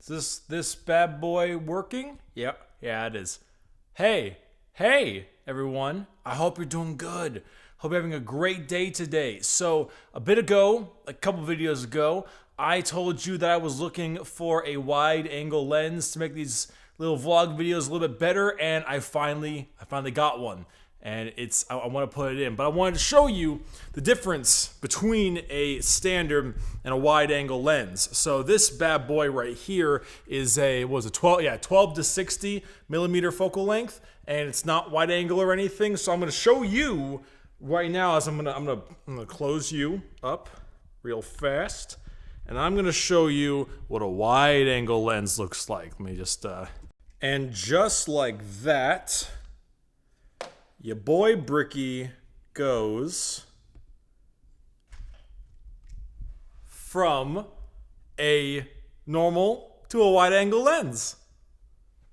Is this bad boy working? Yep, yeah, it is. Hey, everyone. I hope you're doing good. Hope you're having a great day today. So, a couple videos ago, I told you that I was looking for a wide angle lens to make these little vlog videos a little bit better, and I finally got one. And I want to put it in, but I wanted to show you the difference between a standard and a wide angle lens. So this bad boy right here is a 12 to 60 millimeter focal length, and it's not wide angle or anything. So I'm going to show you right now as I'm gonna close you up real fast, and I'm going to show you what a wide angle lens looks like. Let me just and just like that, your boy Bricky goes from a normal to a wide angle lens.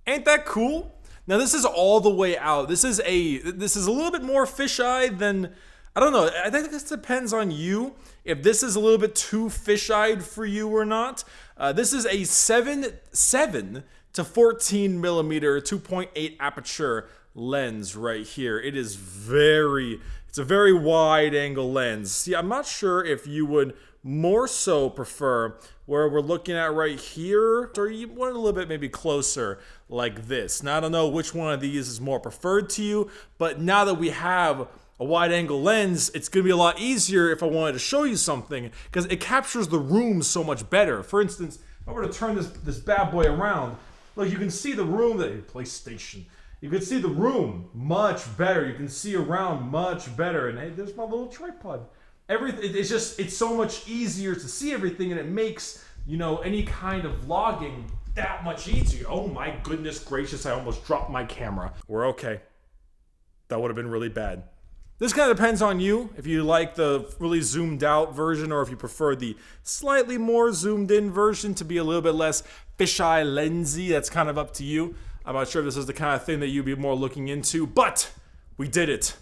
Ain't that cool? Now this is all the way out. This is a little bit more fisheye than, I don't know. I think this depends on you if this is a little bit too fisheyed for you or not. This is a 7 to 14 millimeter 2.8 aperture lens right here. It's a very wide angle lens. See, I'm not sure if you would more so prefer where we're looking at right here, or you want it a little bit maybe closer like this. Now I don't know which one of these is more preferred to you, but now that we have a wide angle lens, it's gonna be a lot easier if I wanted to show you something, because it captures the room so much better. For instance, if I were to turn this bad boy around, look, you can see the room, PlayStation. You can see the room much better. You can see around much better. And hey, there's my little tripod. It's so much easier to see everything, and it makes, any kind of vlogging that much easier. Oh my goodness gracious, I almost dropped my camera. We're okay. That would have been really bad. This kind of depends on you, if you like the really zoomed out version or if you prefer the slightly more zoomed in version to be a little bit less fisheye lensy. That's kind of up to you. I'm not sure if this is the kind of thing that you'd be more looking into, but we did it.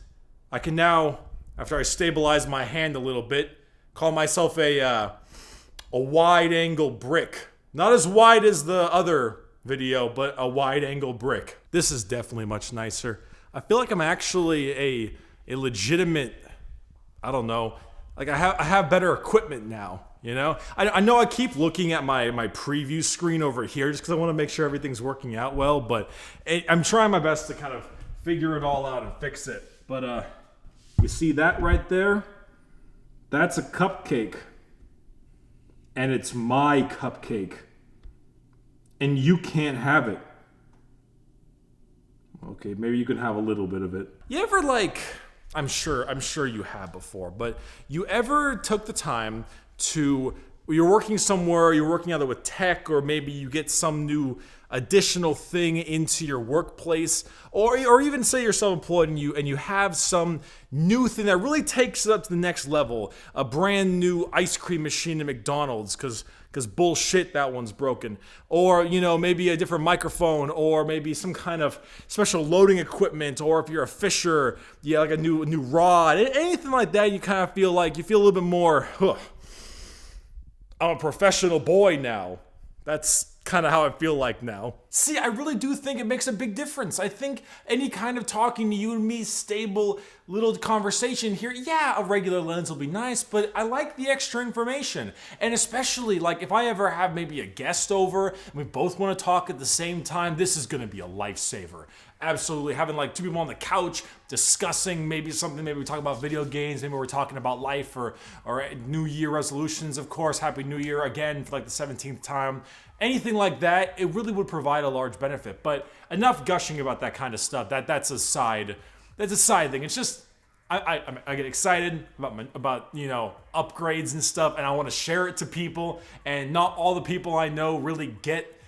I can now, after I stabilize my hand a little bit, call myself a wide angle brick. Not as wide as the other video, but a wide angle brick. This is definitely much nicer. I feel like I'm actually a legitimate, I don't know, like I have better equipment now. I know I keep looking at my preview screen over here just because I want to make sure everything's working out well, but I'm trying my best to kind of figure it all out and fix it. But you see that right there? That's a cupcake. And it's my cupcake. And you can't have it. Okay, maybe you can have a little bit of it. You ever I'm sure you have before, but you ever took the time to, you're working somewhere, you're working either with tech, or maybe you get some new additional thing into your workplace, or even say you're self-employed and you have some new thing that really takes it up to the next level, a brand new ice cream machine at McDonald's because bullshit, that one's broken, or maybe a different microphone, or maybe some kind of special loading equipment, or if you're a fisher, like a new rod, anything like that. You kind of feel a little bit more, I'm a professional boy now. That's kind of how I feel like now. See, I really do think it makes a big difference. I think any kind of talking to you and me, stable little conversation here, yeah, a regular lens will be nice, but I like the extra information. And especially if I ever have maybe a guest over and we both want to talk at the same time, this is going to be a lifesaver. Absolutely. Having two people on the couch discussing maybe something, maybe we talk about video games, maybe we're talking about life or New Year resolutions, of course, Happy New Year again for the 17th time. Anything like that, it really would provide a large benefit. But enough gushing about that kind of stuff. That's a side thing. It's just I get excited about upgrades and stuff, and I want to share it to people, and not all the people I know really get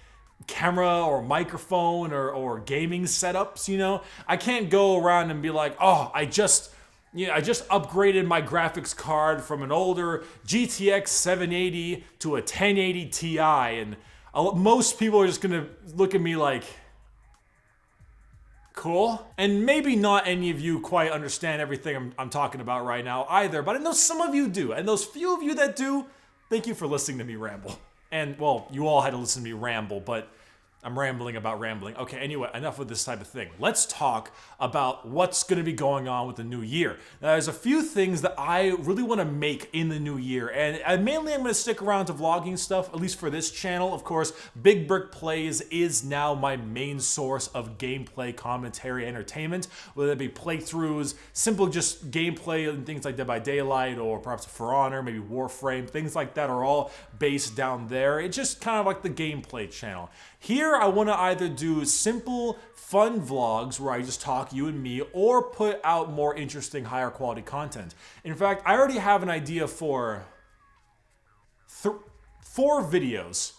camera or microphone or gaming setups. I can't go around and be like, oh, I just upgraded my graphics card from an older GTX 780 to a 1080 Ti, and most people are just gonna look at me like, cool. And maybe not any of you quite understand everything I'm talking about right now either, but I know some of you do, and those few of you that do, thank you for listening to me ramble. And, well, you all had to listen to me ramble, but I'm rambling about rambling. Okay, anyway, enough with this type of thing. Let's talk about what's going to be going on with the new year. Now, there's a few things that I really want to make in the new year, and mainly I'm going to stick around to vlogging stuff, at least for this channel. Of course, Big Brick Plays is now my main source of gameplay, commentary, entertainment, whether it be playthroughs, simple just gameplay and things like Dead by Daylight, or perhaps For Honor, maybe Warframe, things like that are all based down there. It's just kind of like the gameplay channel. Here, I want to either do simple, fun vlogs where I just talk, you and me, or put out more interesting, higher quality content. In fact, I already have an idea for 4 videos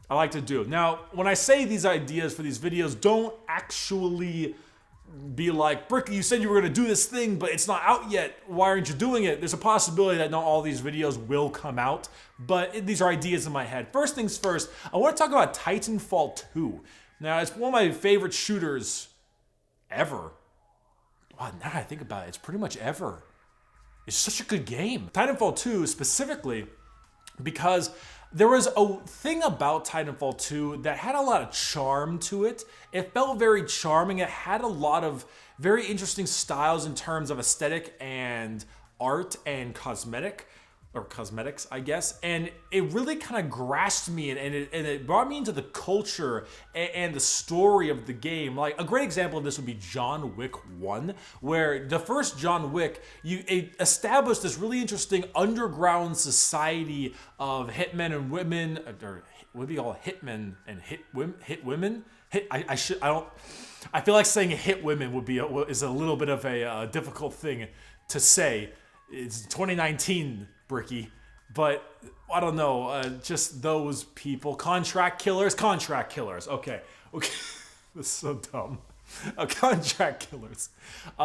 I like to do. Now, when I say these ideas for these videos, don't actually be like, Bricky, you said you were going to do this thing, but it's not out yet. Why aren't you doing it? There's a possibility that not all these videos will come out, but these are ideas in my head. First things first, I want to talk about Titanfall 2. Now, it's one of my favorite shooters ever. Wow, now that I think about it, it's pretty much ever. It's such a good game. Titanfall 2 specifically because there was a thing about Titanfall 2 that had a lot of charm to it. It felt very charming. It had a lot of very interesting styles in terms of aesthetic and art and cosmetics, I guess. And it really kind of grasped me, and it brought me into the culture and the story of the game. Like, a great example of this would be John Wick 1, where the first John Wick, it established this really interesting underground society of hitmen and women, or what do you call hitmen and hit women? I feel like saying hit women is a little bit of a difficult thing to say. It's 2019, Bricky, but I don't know, just those people, contract killers, okay, that's so dumb. Contract killers.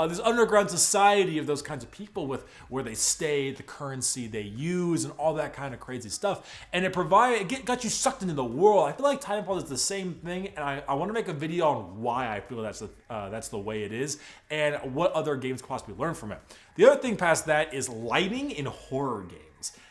This underground society of those kinds of people with where they stay, the currency they use, and all that kind of crazy stuff. And it got you sucked into the world. I feel like Titanfall is the same thing, and I want to make a video on why I feel that's the way it is, and what other games could possibly learn from it. The other thing past that is lighting in horror games.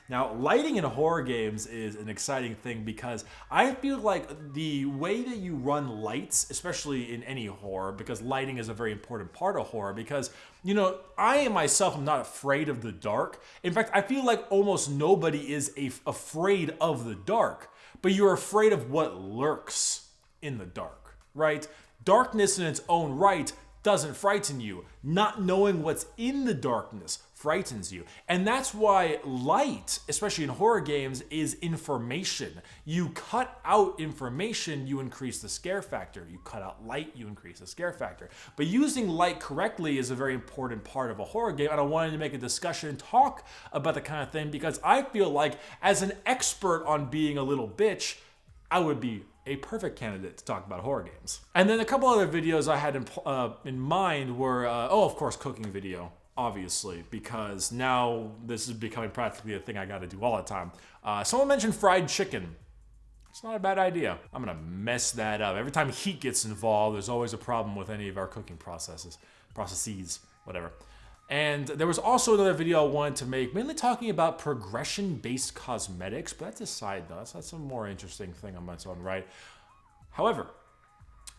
Now, lighting in horror games is an exciting thing because I feel like the way that you run lights, especially in any horror, because lighting is a very important part of horror, because, you know, I myself am not afraid of the dark. In fact, I feel like almost nobody is afraid of the dark, but you're afraid of what lurks in the dark, right? Darkness in its own right doesn't frighten you. Not knowing what's in the darkness frightens you. And that's why light, especially in horror games, is information. You cut out information, you increase the scare factor. You cut out light, you increase the scare factor. But using light correctly is a very important part of a horror game, and I wanted to make a discussion and talk about the kind of thing because I feel like as an expert on being a little bitch, I would be a perfect candidate to talk about horror games. And then a couple other videos I had in mind were, of course, cooking video, obviously, because now this is becoming practically a thing I gotta do all the time. Someone mentioned fried chicken. It's not a bad idea. I'm gonna mess that up. Every time heat gets involved, there's always a problem with any of our cooking processes, whatever. And there was also another video I wanted to make, mainly talking about progression-based cosmetics, but that's a side though. That's a more interesting thing on its own right. However,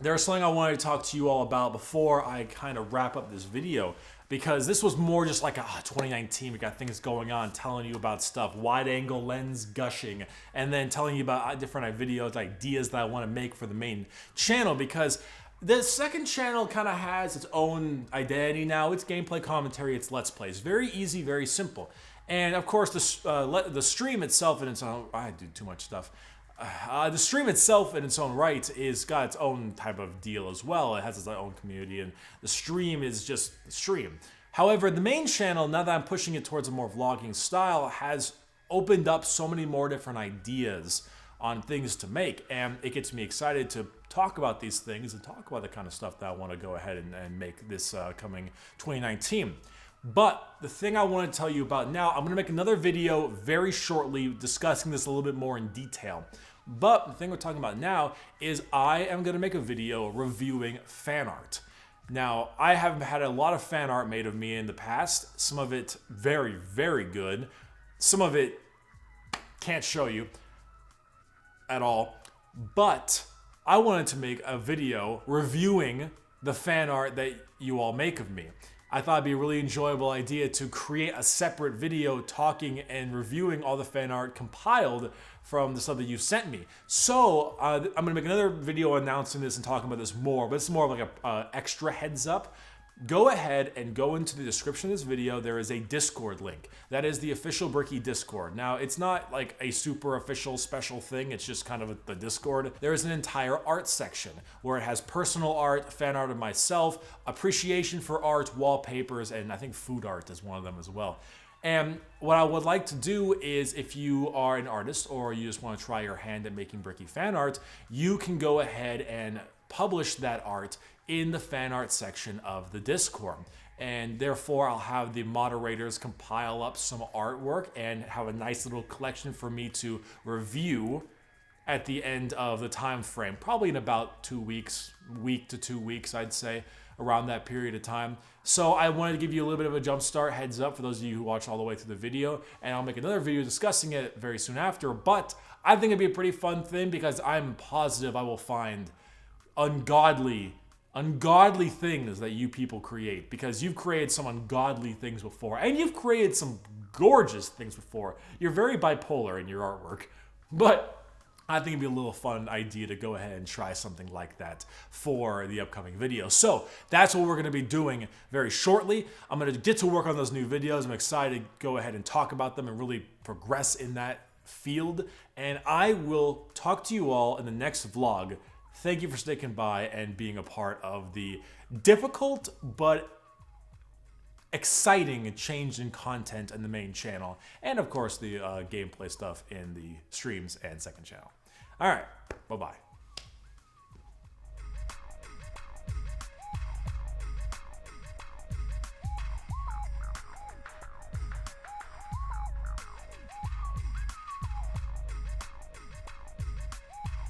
there's something I wanted to talk to you all about before I kind of wrap up this video, because this was more just like 2019, we got things going on, telling you about stuff, wide angle lens gushing, and then telling you about different videos, ideas that I want to make for the main channel, because the second channel kind of has its own identity now. It's gameplay commentary, it's Let's Plays. Very easy, very simple. And of course, the stream itself in its own... I do too much stuff. The stream itself in its own right is got its own type of deal as well. It has its own community, and the stream is just the stream. However, the main channel, now that I'm pushing it towards a more vlogging style, has opened up so many more different ideas on things to make, and it gets me excited to talk about these things and talk about the kind of stuff that I want to go ahead and make this coming 2019. But the thing I want to tell you about now, I'm going to make another video very shortly discussing this a little bit more in detail. But the thing we're talking about now is I am going to make a video reviewing fan art. Now, I have had a lot of fan art made of me in the past. Some of it very, very good. Some of it can't show you. at all, but I wanted to make a video reviewing the fan art that you all make of me. I thought it'd be a really enjoyable idea to create a separate video talking and reviewing all the fan art compiled from the stuff that you sent me. So I'm gonna make another video announcing this and talking about this more, but it's more of like a extra heads up. Go ahead and go into the description of this video. There is a Discord link. That is the official Bricky Discord. Now, it's not like a super official special thing. It's just kind of the Discord. There is an entire art section where it has personal art, fan art of myself, appreciation for art, wallpapers, and I think food art is one of them as well. And what I would like to do is, if you are an artist or you just want to try your hand at making Bricky fan art, you can go ahead and publish that art in the fan art section of the Discord. And therefore, I'll have the moderators compile up some artwork and have a nice little collection for me to review at the end of the time frame, probably in about 2 weeks, week to 2 weeks, I'd say, around that period of time. So I wanted to give you a little bit of a jump start, heads up for those of you who watch all the way through the video, and I'll make another video discussing it very soon after. But I think it'd be a pretty fun thing because I'm positive I will find ungodly things that you people create, because you've created some ungodly things before, and you've created some gorgeous things before. You're very bipolar in your artwork, but I think it'd be a little fun idea to go ahead and try something like that for the upcoming video. So that's what we're going to be doing very shortly. I'm going to get to work on those new videos. I'm excited to go ahead and talk about them and really progress in that field, and I will talk to you all in the next vlog. Thank you for sticking by and being a part of the difficult but exciting change in content in the main channel, and of course the gameplay stuff in the streams and second channel. All right, bye-bye.